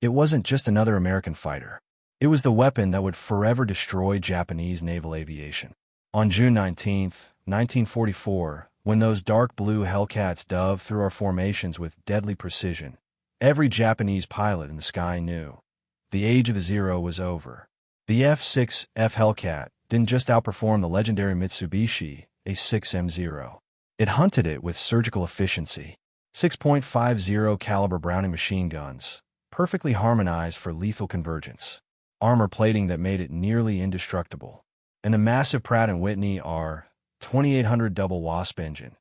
It wasn't just another American fighter. It was the weapon that would forever destroy Japanese naval aviation. On June 19, 1944, when those dark blue Hellcats dove through our formations with deadly precision, every Japanese pilot in the sky knew the age of the zero was over. The F6F Hellcat didn't just outperform the legendary Mitsubishi A6M0. It hunted it with surgical efficiency. 6.50 caliber Browning machine guns, perfectly harmonized for lethal convergence. Armor plating that made it nearly indestructible. And a massive Pratt & Whitney R-2800 double Wasp engine.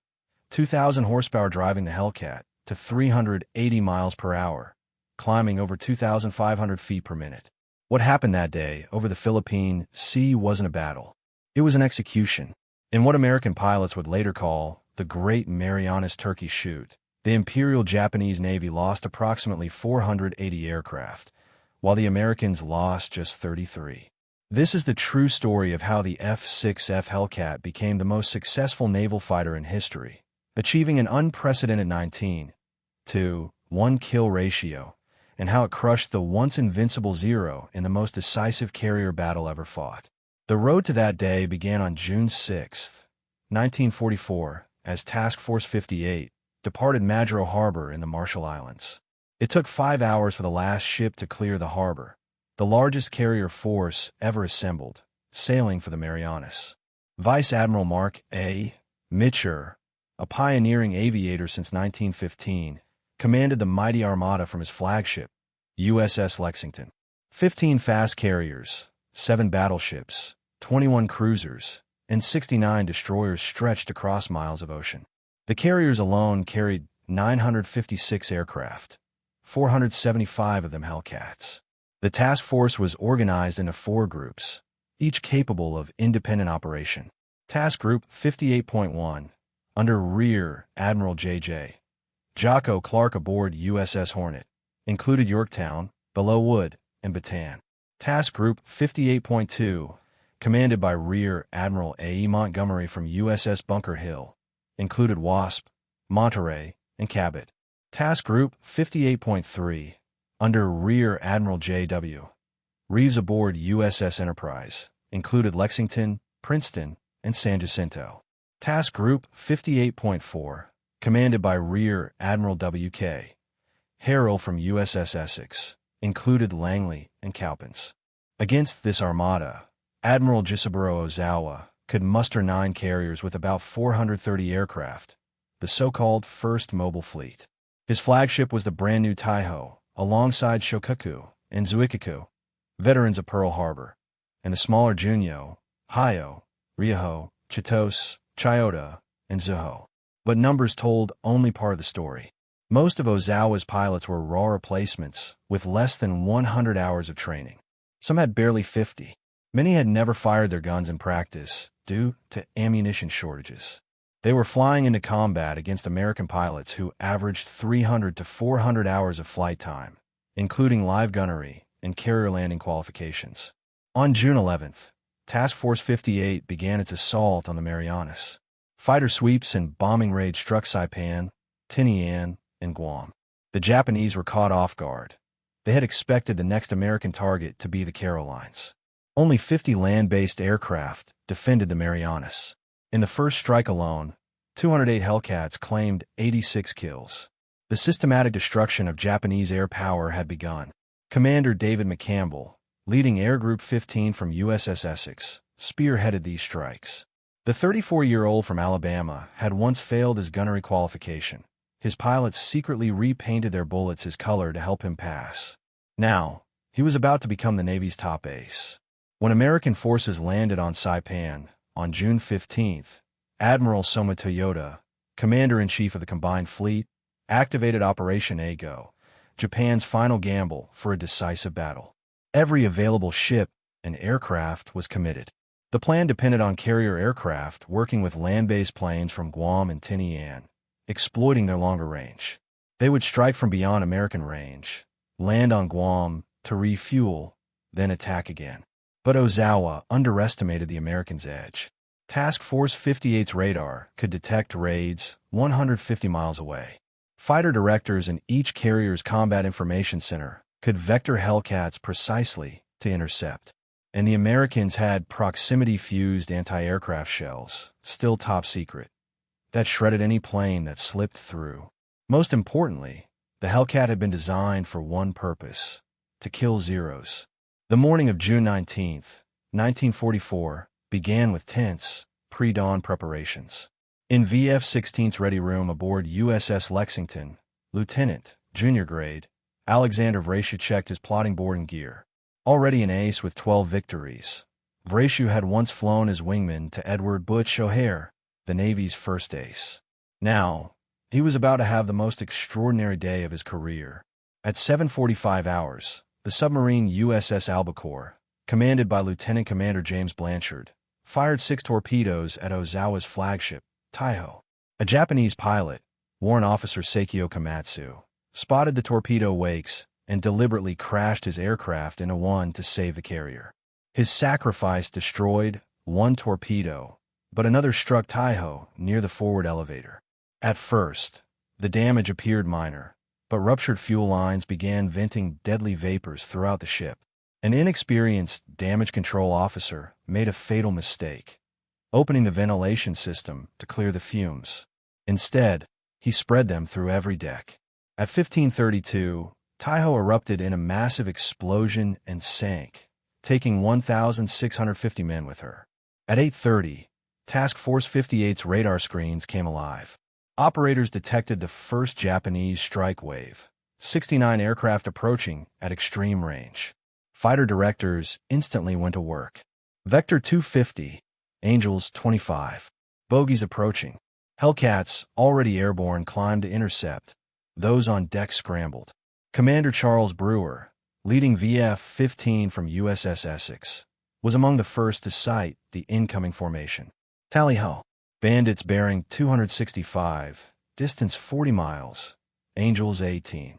2,000 horsepower driving the Hellcat to 380 miles per hour, climbing over 2,500 feet per minute. What happened that day over the Philippine Sea wasn't a battle. It was an execution. In what American pilots would later call the Great Marianas Turkey Shoot, the Imperial Japanese Navy lost approximately 480 aircraft, while the Americans lost just 33. This is the true story of how the F6F Hellcat became the most successful naval fighter in history, achieving an unprecedented 19-to-1 kill ratio, and how it crushed the once invincible Zero in the most decisive carrier battle ever fought. The road to that day began on June 6, 1944, as Task Force 58 departed Majuro Harbor in the Marshall Islands. It took 5 hours for the last ship to clear the harbor, the largest carrier force ever assembled, sailing for the Marianas. Vice Admiral Mark A. Mitchell, a pioneering aviator since 1915, commanded the mighty armada from his flagship, USS Lexington. 15 fast carriers, 7 battleships, 21 cruisers, and 69 destroyers stretched across miles of ocean. The carriers alone carried 956 aircraft, 475 of them Hellcats. The task force was organized into 4 groups, each capable of independent operation. Task Group 58.1, under Rear Admiral J.J. Jocko Clark aboard USS Hornet, included Yorktown, Belleau Wood, and Bataan. Task Group 58.2, commanded by Rear Admiral A.E. Montgomery from USS Bunker Hill, included Wasp, Monterey, and Cabot. Task Group 58.3, under Rear Admiral J.W. Reeves aboard USS Enterprise, included Lexington, Princeton, and San Jacinto. Task Group 58.4, commanded by Rear Admiral W.K. Harrell from USS Essex, included Langley and Cowpens. Against this armada, Admiral Gisaburo Ozawa could muster 9 carriers with about 430 aircraft, the so-called First Mobile Fleet. His flagship was the brand-new Taiho, alongside Shokaku and Zuikaku, veterans of Pearl Harbor, and the smaller Junyo, Hayo, Ryoho, Chitose, Chiyoda, and Zuho. But numbers told only part of the story. Most of Ozawa's pilots were raw replacements with less than 100 hours of training. Some had barely 50. Many had never fired their guns in practice due to ammunition shortages. They were flying into combat against American pilots who averaged 300 to 400 hours of flight time, including live gunnery and carrier landing qualifications. On June 11th, Task Force 58 began its assault on the Marianas. Fighter sweeps and bombing raids struck Saipan, Tinian, and Guam. The Japanese were caught off guard. They had expected the next American target to be the Carolines. Only 50 land-based aircraft defended the Marianas. In the first strike alone, 208 Hellcats claimed 86 kills. The systematic destruction of Japanese air power had begun. Commander David McCampbell, leading Air Group 15 from USS Essex, spearheaded these strikes. The 34-year-old from Alabama had once failed his gunnery qualification. His pilots secretly repainted their bullets his color to help him pass. Now, he was about to become the Navy's top ace. When American forces landed on Saipan on June 15th, Admiral Soma Toyota, Commander-in-Chief of the Combined Fleet, activated Operation A-Go, Japan's final gamble for a decisive battle. Every available ship and aircraft was committed. The plan depended on carrier aircraft working with land-based planes from Guam and Tinian, exploiting their longer range. They would strike from beyond American range, land on Guam to refuel, then attack again. But Ozawa underestimated the Americans' edge. Task Force 58's radar could detect raids 150 miles away. Fighter directors in each carrier's Combat Information Center could vector Hellcats precisely to intercept. And the Americans had proximity-fused anti-aircraft shells, still top secret, that shredded any plane that slipped through. Most importantly, the Hellcat had been designed for one purpose: to kill Zeros. The morning of June 19, 1944, began with tense, pre-dawn preparations. In VF-16's ready room aboard USS Lexington, Lieutenant, junior grade, Alexander Vrashu checked his plotting board and gear. Already an ace with 12 victories, Vrashu had once flown as wingman to Edward Butch O'Hare, the Navy's first ace. Now, he was about to have the most extraordinary day of his career. At 7:45 hours, the submarine USS Albacore, commanded by Lieutenant Commander James Blanchard, fired 6 torpedoes at Ozawa's flagship, Taiho. A Japanese pilot, Warrant Officer Seikyo Komatsu, spotted the torpedo wakes and deliberately crashed his aircraft into one to save the carrier. His sacrifice destroyed 1 torpedo, but another struck Taiho near the forward elevator. At first, the damage appeared minor, but ruptured fuel lines began venting deadly vapors throughout the ship. An inexperienced damage control officer made a fatal mistake, opening the ventilation system to clear the fumes. Instead, he spread them through every deck. At 15:32, Taiho erupted in a massive explosion and sank, taking 1,650 men with her. At 8:30, Task Force 58's radar screens came alive. Operators detected the first Japanese strike wave, 69 aircraft approaching at extreme range. Fighter directors instantly went to work. Vector 250, Angels 25. Bogies approaching. Hellcats, already airborne, climbed to intercept. Those on deck scrambled. Commander Charles Brewer, leading VF-15 from USS Essex, was among the first to sight the incoming formation. Tally-ho! Bandits bearing 265, distance 40 miles, Angels 18.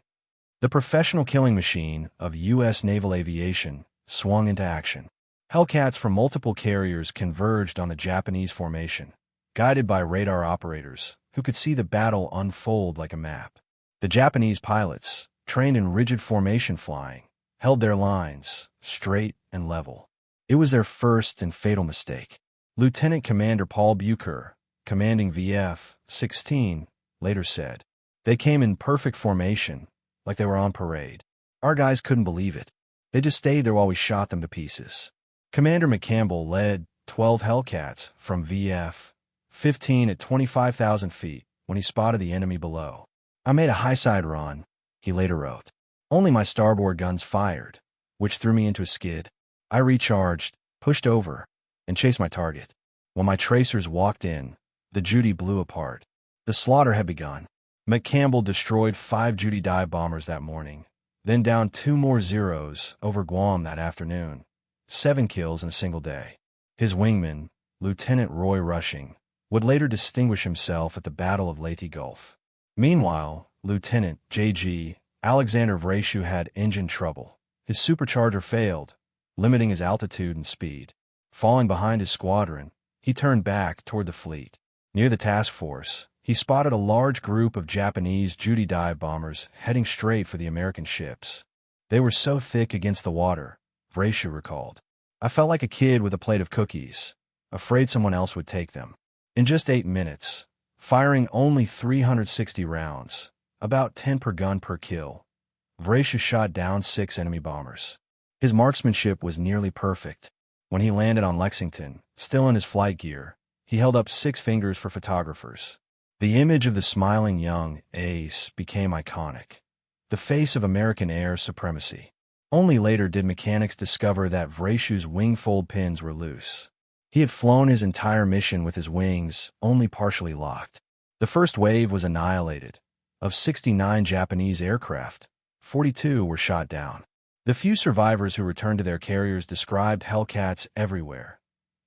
The professional killing machine of U.S. naval aviation swung into action. Hellcats from multiple carriers converged on the Japanese formation, guided by radar operators who could see the battle unfold like a map. The Japanese pilots, trained in rigid formation flying, held their lines straight and level. It was their first and fatal mistake. Lieutenant Commander Paul Bucher, commanding VF-16, later said, "They came in perfect formation, like they were on parade. Our guys couldn't believe it. They just stayed there while we shot them to pieces." Commander McCampbell led 12 Hellcats from VF-15 at 25,000 feet when he spotted the enemy below. "I made a high-side run," he later wrote. "Only my starboard guns fired, which threw me into a skid. I recharged, pushed over, and chased my target. When my tracers walked in, the Judy blew apart. The slaughter had begun." McCampbell destroyed 5 Judy dive bombers that morning, then downed 2 more Zeros over Guam that afternoon. 7 kills in a single day. His wingman, Lieutenant Roy Rushing, would later distinguish himself at the Battle of Leyte Gulf. Meanwhile, Lieutenant J.G. Alexander Vrashu had engine trouble. His supercharger failed, limiting his altitude and speed. Falling behind his squadron, he turned back toward the fleet. Near the task force, he spotted a large group of Japanese Judy dive bombers heading straight for the American ships. "They were so thick against the water," Vrashu recalled. "I felt like a kid with a plate of cookies, afraid someone else would take them." In just 8 minutes, firing only 360 rounds, about 10 per gun per kill, Vrashu shot down 6 enemy bombers. His marksmanship was nearly perfect. When he landed on Lexington, still in his flight gear, he held up 6 fingers for photographers. The image of the smiling young ace became iconic, the face of American air supremacy. Only later did mechanics discover that Vrashu's wing fold pins were loose. He had flown his entire mission with his wings only partially locked. The first wave was annihilated. Of 69 Japanese aircraft, 42 were shot down. The few survivors who returned to their carriers described Hellcats everywhere,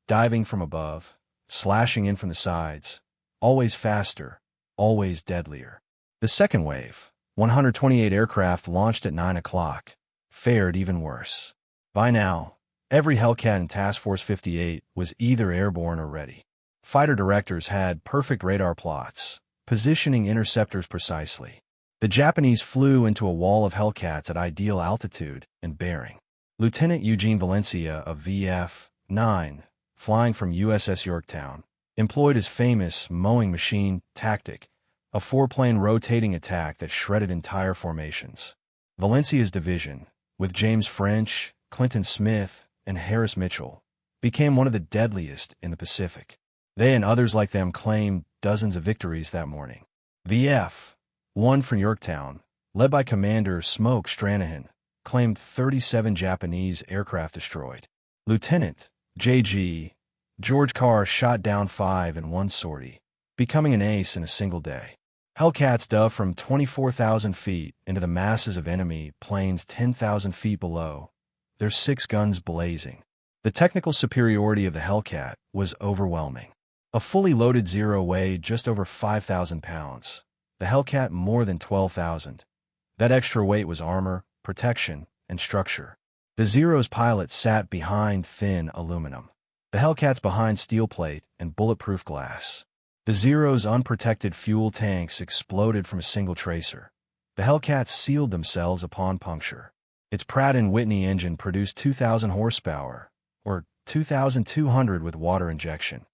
diving from above, slashing in from the sides, always faster, always deadlier. The second wave, 128 aircraft launched at 9 o'clock, fared even worse. By now, every Hellcat in Task Force 58 was either airborne or ready. Fighter directors had perfect radar plots, positioning interceptors precisely. The Japanese flew into a wall of Hellcats at ideal altitude and bearing. Lieutenant Eugene Valencia of VF-9, flying from USS Yorktown, employed his famous mowing machine tactic, a four-plane rotating attack that shredded entire formations. Valencia's division, with James French, Clinton Smith, and Harris Mitchell, became one of the deadliest in the Pacific. They and others like them claimed dozens of victories that morning. VF-1 from Yorktown, led by Commander Smoke Stranahan, claimed 37 Japanese aircraft destroyed. Lieutenant J.G. George Carr shot down 5 in one sortie, becoming an ace in a single day. Hellcats dove from 24,000 feet into the masses of enemy planes 10,000 feet below, their 6 guns blazing. The technical superiority of the Hellcat was overwhelming. A fully loaded Zero weighed just over 5,000 pounds, the Hellcat more than 12,000. That extra weight was armor, protection, and structure. The Zero's pilot sat behind thin aluminum. The Hellcats behind steel plate and bulletproof glass. The Zero's unprotected fuel tanks exploded from a single tracer. The Hellcats sealed themselves upon puncture. Its Pratt & Whitney engine produced 2,000 horsepower, or 2,200 with water injection,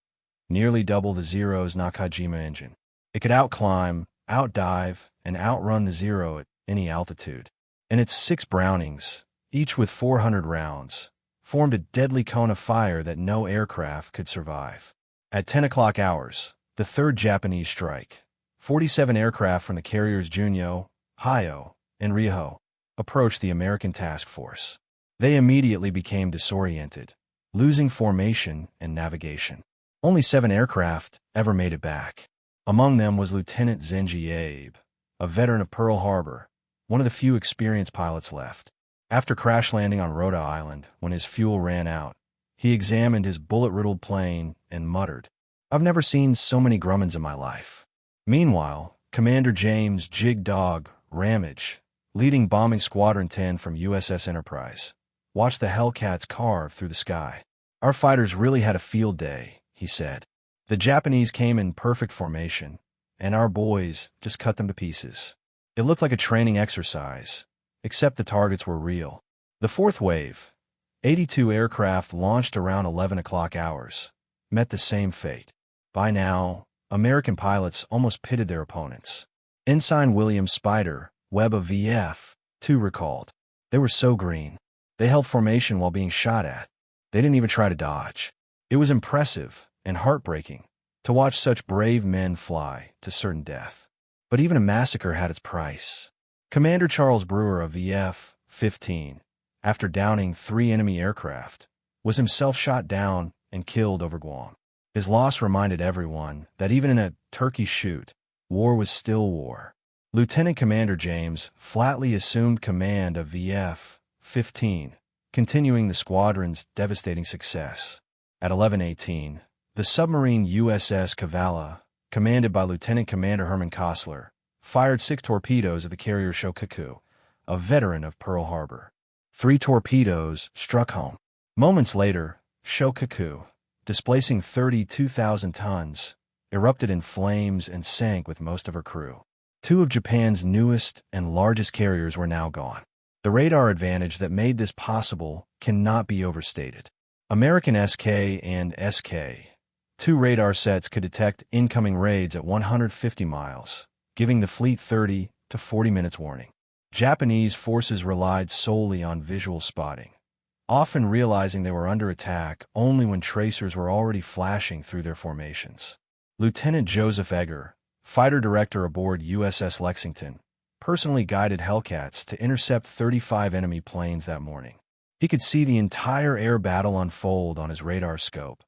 nearly double the Zero's Nakajima engine. It could outclimb, outdive, and outrun the Zero at any altitude. And its 6 Brownings, each with 400 rounds, formed a deadly cone of fire that no aircraft could survive. At 10 o'clock hours, the third Japanese strike, 47 aircraft from the carriers Junyo, Hayo, and Ryoho, approached the American task force. They immediately became disoriented, losing formation and navigation. Only 7 aircraft ever made it back. Among them was Lieutenant Zenji Abe, a veteran of Pearl Harbor, one of the few experienced pilots left. After crash landing on Rhode Island when his fuel ran out, he examined his bullet-riddled plane and muttered, "I've never seen so many Grummins in my life." Meanwhile, Commander James Jig Dog Ramage, leading Bombing Squadron 10 from USS Enterprise, watched the Hellcats carve through the sky. "Our fighters really had a field day," he said. "The Japanese came in perfect formation, and our boys just cut them to pieces. It looked like a training exercise, except the targets were real." The fourth wave, 82 aircraft launched around 11 o'clock hours, met the same fate. By now, American pilots almost pitted their opponents. Ensign William Spider Webb of VF-2 recalled, "They were so green. They held formation while being shot at. They didn't even try to dodge. It was impressive and heartbreaking to watch such brave men fly to certain death. But even a massacre had its price." Commander Charles Brewer of VF-15, after downing 3 enemy aircraft, was himself shot down and killed over Guam. His loss reminded everyone that even in a turkey shoot, war was still war. Lieutenant Commander James flatly assumed command of VF-15, continuing the squadron's devastating success. At 11:18, the submarine USS Kavala, commanded by Lieutenant Commander Herman Kostler, fired 6 torpedoes at the carrier Shokaku, a veteran of Pearl Harbor. 3 torpedoes struck home. Moments later, Shokaku, displacing 32,000 tons, erupted in flames and sank with most of her crew. 2 of Japan's newest and largest carriers were now gone. The radar advantage that made this possible cannot be overstated. American SK and SK-2 radar sets could detect incoming raids at 150 miles, giving the fleet 30 to 40 minutes warning. Japanese forces relied solely on visual spotting, often realizing they were under attack only when tracers were already flashing through their formations. Lieutenant Joseph Egger, fighter director aboard USS Lexington, personally guided Hellcats to intercept 35 enemy planes that morning. He could see the entire air battle unfold on his radar scope,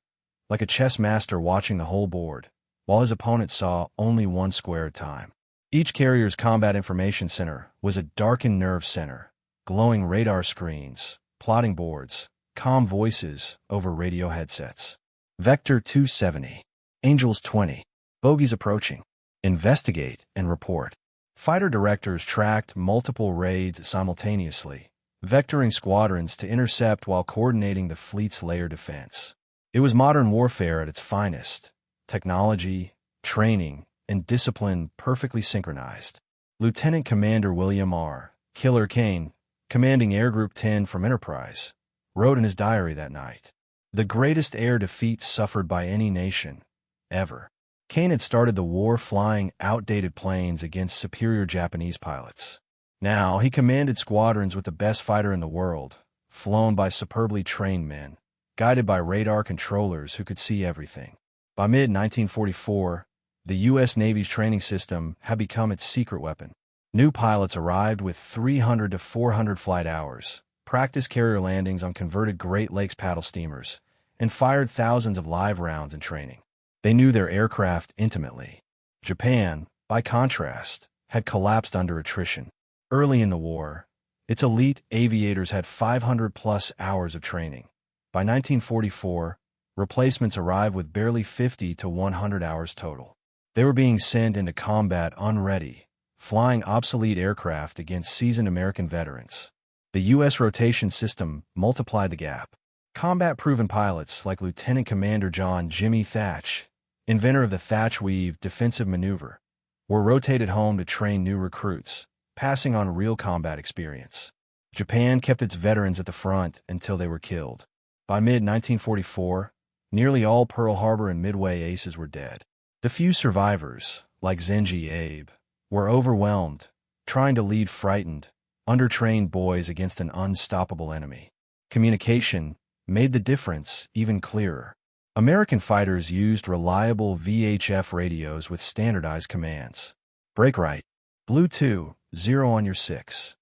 like a chess master watching the whole board, while his opponent saw only one square at a time. Each carrier's combat information center was a darkened nerve center, glowing radar screens, plotting boards, calm voices over radio headsets. Vector 270. Angels 20. Bogies approaching. Investigate and report. Fighter directors tracked multiple raids simultaneously, vectoring squadrons to intercept while coordinating the fleet's layer defense. It was modern warfare at its finest. Technology, training, and discipline perfectly synchronized. Lieutenant Commander William R. Killer Kane, commanding Air Group 10 from Enterprise, wrote in his diary that night, "The greatest air defeat suffered by any nation, ever." Kane had started the war flying outdated planes against superior Japanese pilots. Now he commanded squadrons with the best fighter in the world, flown by superbly trained men, guided by radar controllers who could see everything. By mid-1944, the U.S. Navy's training system had become its secret weapon. New pilots arrived with 300 to 400 flight hours, practiced carrier landings on converted Great Lakes paddle steamers, and fired thousands of live rounds in training. They knew their aircraft intimately. Japan, by contrast, had collapsed under attrition. Early in the war, its elite aviators had 500-plus hours of training. By 1944, replacements arrived with barely 50 to 100 hours total. They were being sent into combat unready, flying obsolete aircraft against seasoned American veterans. The U.S. rotation system multiplied the gap. Combat-proven pilots like Lieutenant Commander John Jimmy Thatch, inventor of the Thatch Weave defensive maneuver, were rotated home to train new recruits, passing on real combat experience. Japan kept its veterans at the front until they were killed. By mid-1944, nearly all Pearl Harbor and Midway aces were dead. The few survivors, like Zenji Abe, were overwhelmed, trying to lead frightened, undertrained boys against an unstoppable enemy. Communication made the difference even clearer. American fighters used reliable VHF radios with standardized commands. Brake right. Blue 2, 0 on your 6.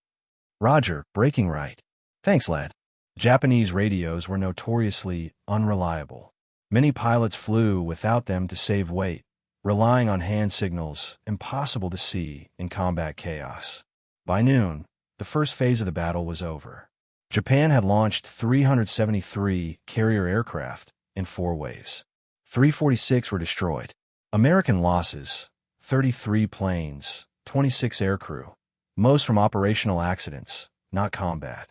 Roger, braking right. Thanks, lad. Japanese radios were notoriously unreliable. Many pilots flew without them to save weight, relying on hand signals impossible to see in combat chaos. By noon, the first phase of the battle was over. Japan had launched 373 carrier aircraft in 4 waves. 346 were destroyed. American losses: 33 planes, 26 aircrew, most from operational accidents, not combat.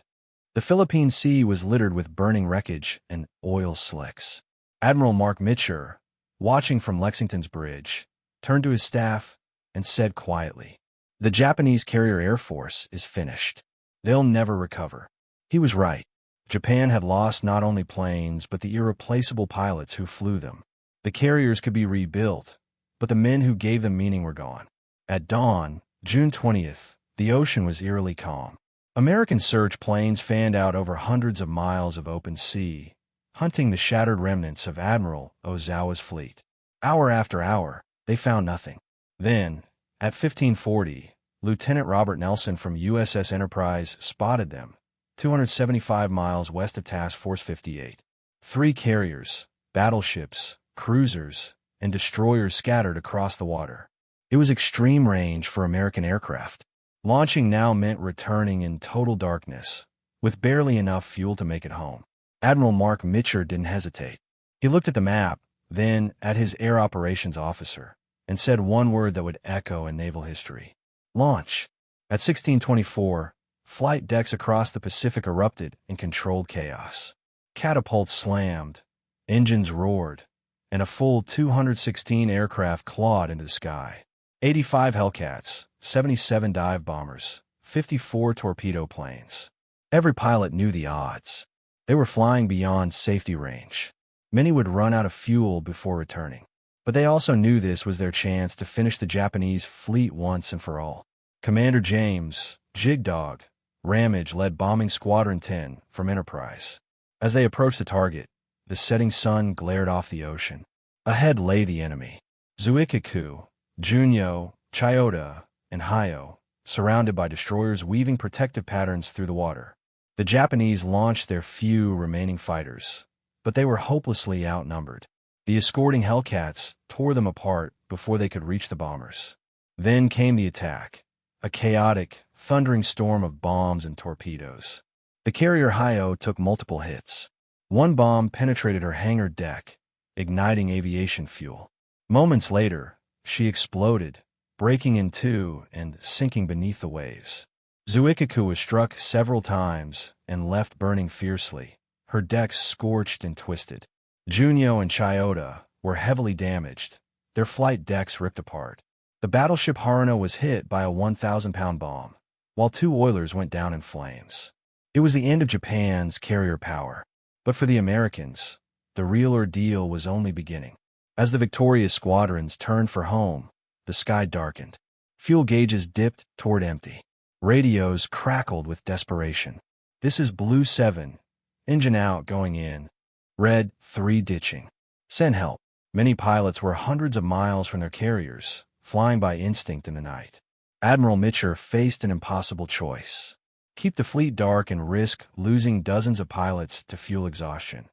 The Philippine Sea was littered with burning wreckage and oil slicks. Admiral Mark Mitchell, watching from Lexington's bridge, turned to his staff and said quietly, "The Japanese carrier air force is finished. They'll never recover." He was right. Japan had lost not only planes but the irreplaceable pilots who flew them. The carriers could be rebuilt, but the men who gave them meaning were gone. At dawn, June 20th, the ocean was eerily calm. American search planes fanned out over hundreds of miles of open sea, hunting the shattered remnants of Admiral Ozawa's fleet. Hour after hour, they found nothing. Then, at 1540, Lieutenant Robert Nelson from USS Enterprise spotted them, 275 miles west of Task Force 58. 3 carriers, battleships, cruisers, and destroyers scattered across the water. It was extreme range for American aircraft. Launching now meant returning in total darkness, with barely enough fuel to make it home. Admiral Mark Mitchell didn't hesitate. He looked at the map, then at his air operations officer, and said one word that would echo in naval history: launch. At 1624, flight decks across the Pacific erupted in controlled chaos. Catapults slammed, engines roared, and a full 216 aircraft clawed into the sky. 85 Hellcats, 77 dive bombers, 54 torpedo planes. Every pilot knew the odds. They were flying beyond safety range. Many would run out of fuel before returning. But they also knew this was their chance to finish the Japanese fleet once and for all. Commander James Jig Dog Ramage led Bombing Squadron 10 from Enterprise. As they approached the target, the setting sun glared off the ocean. Ahead lay the enemy. Zuikaku, Junyo, Chiyoda, and Hayo, surrounded by destroyers weaving protective patterns through the water. The Japanese launched their few remaining fighters, but they were hopelessly outnumbered. The escorting Hellcats tore them apart before they could reach the bombers. Then came the attack, a chaotic, thundering storm of bombs and torpedoes. The carrier Hayo took multiple hits. One bomb penetrated her hangar deck, igniting aviation fuel. Moments later, she exploded, breaking in two and sinking beneath the waves. Zuikaku was struck several times and left burning fiercely, her decks scorched and twisted. Junyo and Chiyoda were heavily damaged, their flight decks ripped apart. The battleship Haruna was hit by a 1,000-pound bomb, while 2 oilers went down in flames. It was the end of Japan's carrier power. But for the Americans, the real ordeal was only beginning. As the victorious squadrons turned for home, the sky darkened. Fuel gauges dipped toward empty. Radios crackled with desperation. "This is Blue 7. Engine out, going in. Red 3 ditching. Send help." Many pilots were hundreds of miles from their carriers, flying by instinct in the night. Admiral Mitcher faced an impossible choice. Keep the fleet dark and risk losing dozens of pilots to fuel exhaustion,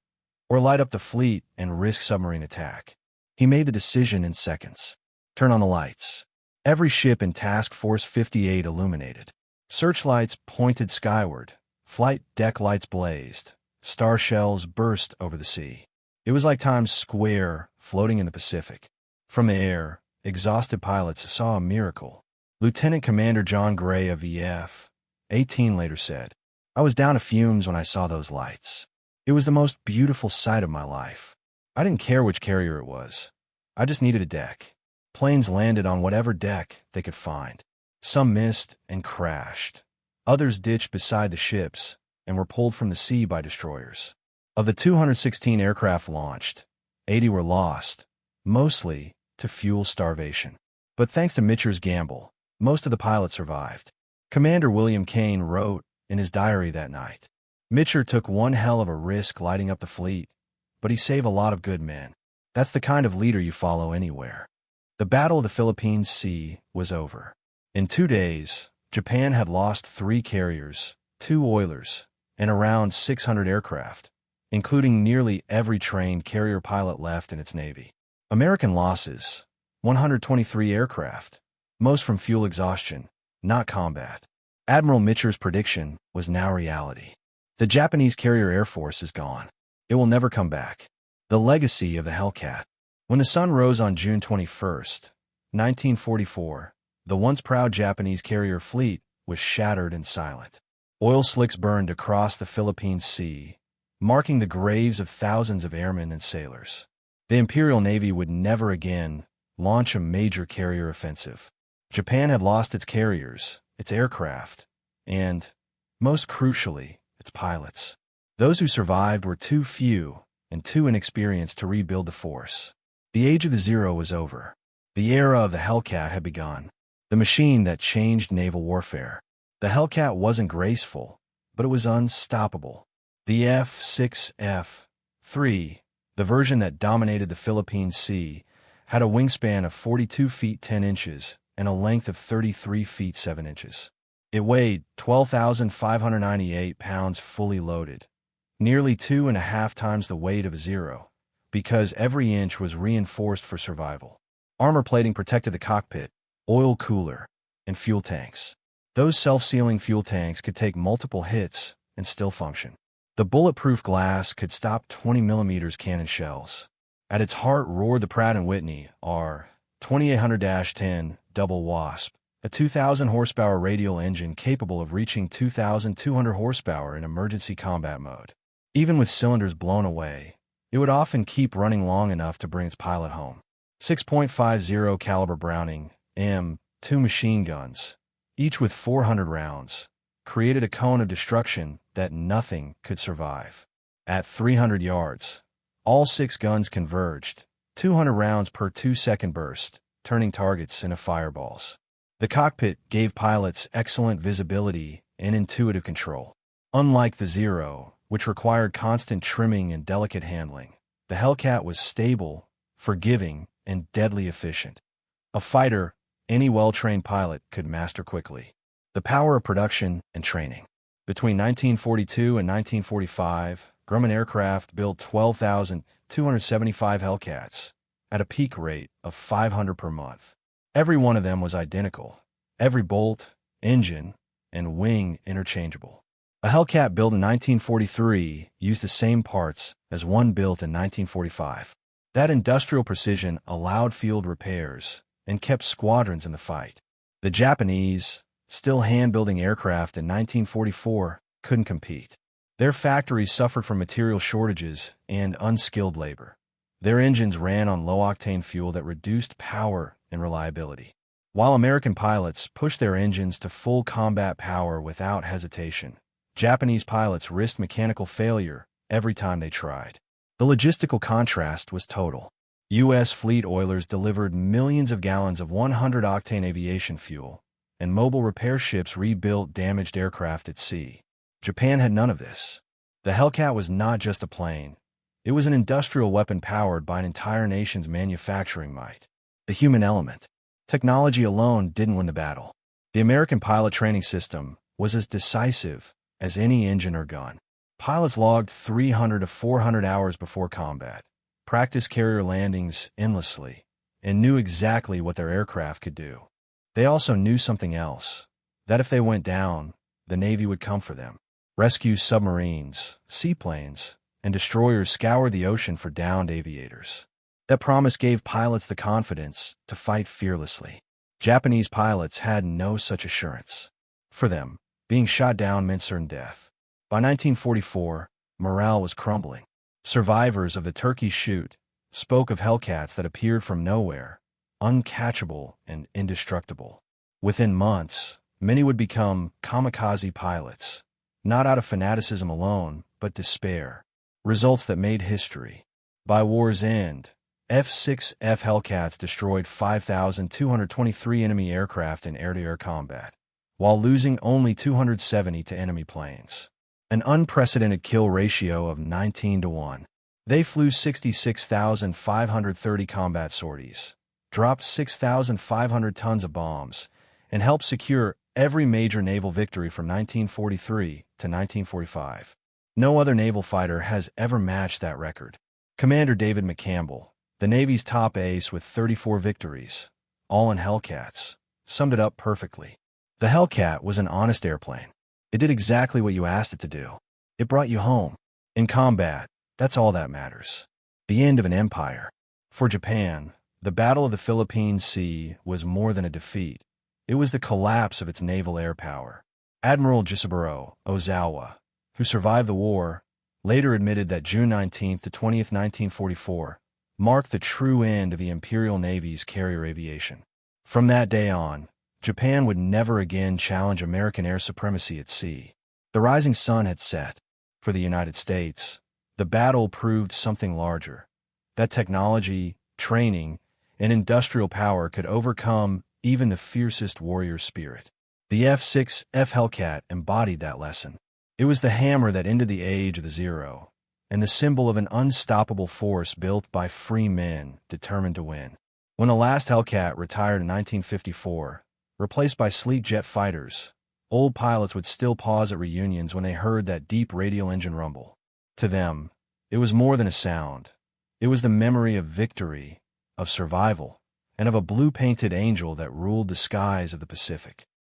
or light up the fleet and risk submarine attack. He made the decision in seconds. Turn on the lights. Every ship in Task Force 58 illuminated. Searchlights pointed skyward. Flight deck lights blazed. Star shells burst over the sea. It was like Times Square floating in the Pacific. From the air, exhausted pilots saw a miracle. Lieutenant Commander John Gray of F-18 later said, "I was down to fumes when I saw those lights. It was the most beautiful sight of my life. I didn't care which carrier it was. I just needed a deck." Planes landed on whatever deck they could find. Some missed and crashed. Others ditched beside the ships and were pulled from the sea by destroyers. Of the 216 aircraft launched, 80 were lost, mostly to fuel starvation. But thanks to Mitcher's gamble, most of the pilots survived. Commander William Kane wrote in his diary that night, "Mitcher took one hell of a risk lighting up the fleet, but he saved a lot of good men." That's the kind of leader you follow anywhere. The Battle of the Philippine Sea was over. In 2 days, Japan had lost 3 carriers, 2 oilers, and around 600 aircraft, including nearly every trained carrier pilot left in its navy. American losses, 123 aircraft, most from fuel exhaustion, not combat. Admiral Mitcher's prediction was now reality. The Japanese carrier air force is gone. It will never come back. The legacy of the Hellcat. When the sun rose on June 21, 1944, the once proud Japanese carrier fleet was shattered and silent. Oil slicks burned across the Philippine Sea, marking the graves of thousands of airmen and sailors. The Imperial Navy would never again launch a major carrier offensive. Japan had lost its carriers, its aircraft, and, most crucially, its pilots. Those who survived were too few and too inexperienced to rebuild the force. The age of the Zero was over. The era of the Hellcat had begun. The machine that changed naval warfare. The Hellcat wasn't graceful, but it was unstoppable. The F6F, the version that dominated the Philippine Sea, had a wingspan of 42 feet 10 inches and a length of 33 feet 7 inches. It weighed 12,598 pounds fully loaded, nearly 2.5 times the weight of a Zero, because every inch was reinforced for survival. Armor plating protected the cockpit, oil cooler, and fuel tanks. Those self-sealing fuel tanks could take multiple hits and still function. The bulletproof glass could stop 20mm cannon shells. At its heart roared the Pratt & Whitney R-2800-10 Double Wasp, a 2,000 horsepower radial engine capable of reaching 2,200 horsepower in emergency combat mode. Even with cylinders blown away, it would often keep running long enough to bring its pilot home. 6.50 caliber Browning M2 machine guns, each with 400 rounds, created a cone of destruction that nothing could survive. At 300 yards, all 6 guns converged, 200 rounds per 2-second burst, turning targets into fireballs. The cockpit gave pilots excellent visibility and intuitive control. Unlike the Zero, which required constant trimming and delicate handling, the Hellcat was stable, forgiving, and deadly efficient. A fighter any well-trained pilot could master quickly. The power of production and training. Between 1942 and 1945, Grumman Aircraft built 12,275 Hellcats at a peak rate of 500 per month. Every one of them was identical, every bolt, engine, and wing interchangeable. A Hellcat built in 1943 used the same parts as one built in 1945. That industrial precision allowed field repairs and kept squadrons in the fight. The Japanese, still hand-building aircraft in 1944, couldn't compete. Their factories suffered from material shortages and unskilled labor. Their engines ran on low-octane fuel that reduced power and reliability. While American pilots pushed their engines to full combat power without hesitation, Japanese pilots risked mechanical failure every time they tried. The logistical contrast was total. U.S. fleet oilers delivered millions of gallons of 100-octane aviation fuel, and mobile repair ships rebuilt damaged aircraft at sea. Japan had none of this. The Hellcat was not just a plane. It was an industrial weapon powered by an entire nation's manufacturing might. The human element. Technology alone didn't win the battle. The American pilot training system was as decisive as any engine or gun. Pilots logged 300 to 400 hours before combat, practiced carrier landings endlessly, and knew exactly what their aircraft could do. They also knew something else, that if they went down, the Navy would come for them. Rescue submarines, seaplanes, and destroyers scoured the ocean for downed aviators. That promise gave pilots the confidence to fight fearlessly. Japanese pilots had no such assurance. For them, being shot down meant certain death. By 1944, morale was crumbling. Survivors of the Turkey shoot spoke of Hellcats that appeared from nowhere, uncatchable and indestructible. Within months, many would become kamikaze pilots, not out of fanaticism alone, but despair. Results that made history. By war's end, F6F Hellcats destroyed 5,223 enemy aircraft in air-to-air combat, while losing only 270 to enemy planes. An unprecedented kill ratio of 19-1. They flew 66,530 combat sorties, dropped 6,500 tons of bombs, and helped secure every major naval victory from 1943 to 1945. No other naval fighter has ever matched that record. Commander David McCampbell, the Navy's top ace with 34 victories, all in Hellcats, summed it up perfectly. The Hellcat was an honest airplane. It did exactly what you asked it to do. It brought you home. In combat, that's all that matters. The end of an empire. For Japan, the Battle of the Philippine Sea was more than a defeat. It was the collapse of its naval air power. Admiral Jisaburo Ozawa, who survived the war, later admitted that June 19 to 20, 1944, marked the true end of the Imperial Navy's carrier aviation. From that day on, Japan would never again challenge American air supremacy at sea. The rising sun had set. For the United States, the battle proved something larger. That technology, training, and industrial power could overcome even the fiercest warrior spirit. The F6F Hellcat embodied that lesson. It was the hammer that ended the age of the zero, and the symbol of an unstoppable force built by free men determined to win. When the last Hellcat retired in 1954, replaced by sleek jet fighters, old pilots would still pause at reunions when they heard that deep radial engine rumble. To them, it was more than a sound. It was the memory of victory, of survival, and of a blue-painted angel that ruled the skies of the Pacific.